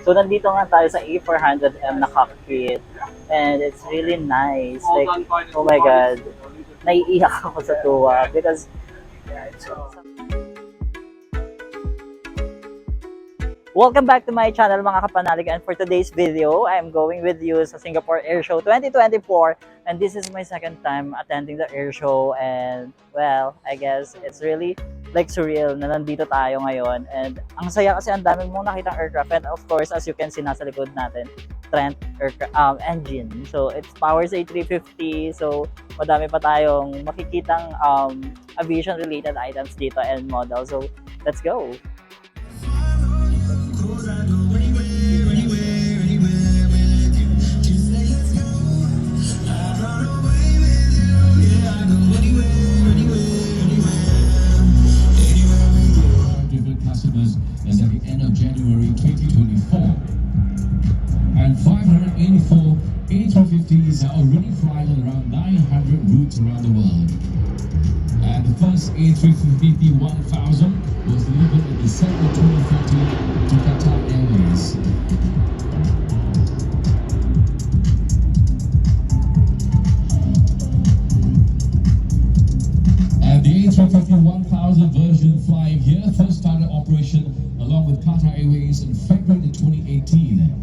So nandito nga tayo sa A400M na cockpit and it's really nice. Like, oh my god, naiiyak ako sa tuwa because welcome back to my channel mga kapanalig, and for today's video, I'm going with you sa Singapore Airshow 2024 and this is my second time attending the Airshow and well, I guess it's really like surreal na nandito tayo ngayon and ang saya kasi ang dami mong nakitang aircraft and of course as you can see nasa likod natin Trent engine. So it's powers A350, so madami pa tayong makikitang aviation related items dito and model. So let's go! As at the end of January 2024, and 584 A350s are already flying on around 900 routes around the world. And the first A350-1000 was delivered in December 2014 to Qatar Airways. And the A350-1000 version flying here first started operation along with Qatar Airways in February 2018.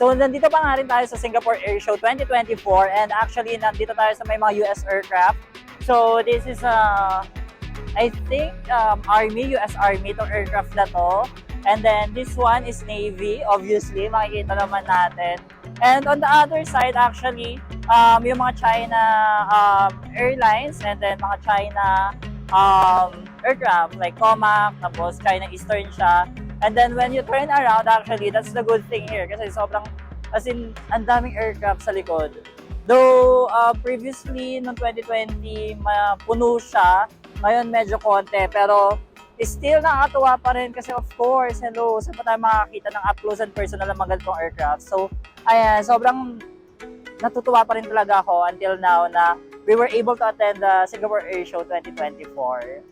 So nandito pa nga rin tayo sa Singapore Airshow 2024 and actually nandito tayo sa may mga US aircraft. So this is I think Army, US Army itong aircraft na to. And then this one is Navy, obviously makikita naman natin. And on the other side actually yung mga China airlines and then mga China aircraft like Comac, tapos China Eastern siya. And then when you turn around, actually, that's the good thing here kasi sobrang, as in, ang daming aircraft sa likod. Though, previously, noong 2020, puno siya. Ngayon, medyo konti. Pero, still nakakatuwa pa rin kasi of course, hello, saan pa tayo makakita ng up close and personal na mga ganitong aircraft. So, ayan, sobrang natutuwa pa rin talaga ako until now na we were able to attend the Singapore Airshow 2024.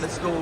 Let's go.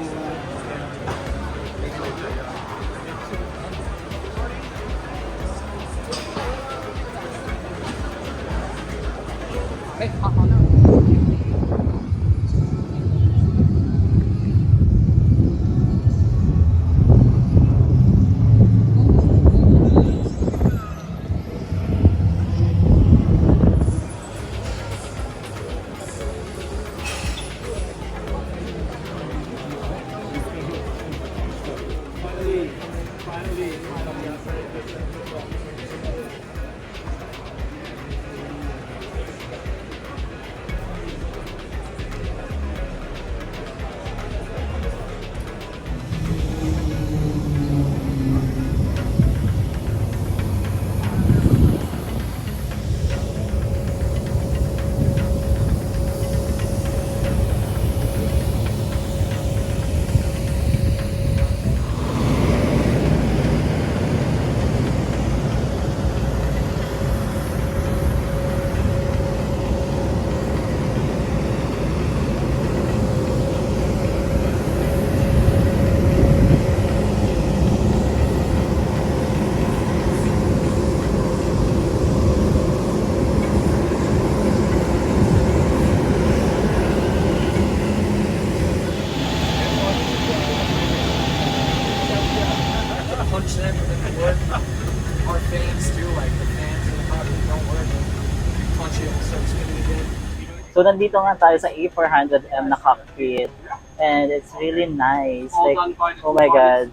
So nandito nga tayo sa A400M na cockpit. And it's really nice. Like, oh my God.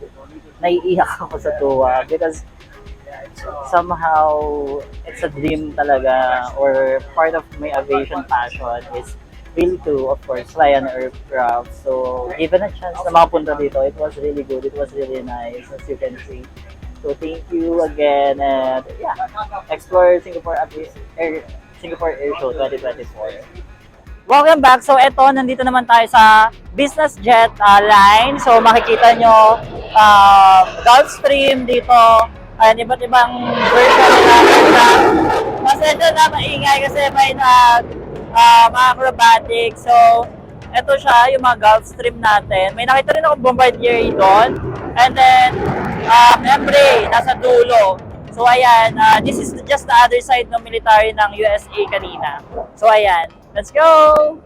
Naiiyak ako sa tuwa because somehow it's a dream talaga, or part of my aviation passion is really to, of course, fly an aircraft. So given a chance na makapunta dito, it was really good. It was really nice, as you can see. So thank you again, and yeah, explore Singapore Airshow 2024. Welcome back. So eto, nandito naman tayo sa business jet line. So makikita nyo Gulfstream dito. Ayan, iba't ibang version na aircraft. Pasensya na maingay kasi may mga acrobatic. So eto siya, yung mga Gulfstream natin. May nakita rin ako Bombardier doon. And then Embraer nasa dulo. So ayan, this is just the other side ng military ng USA kanina. So ayan, let's go!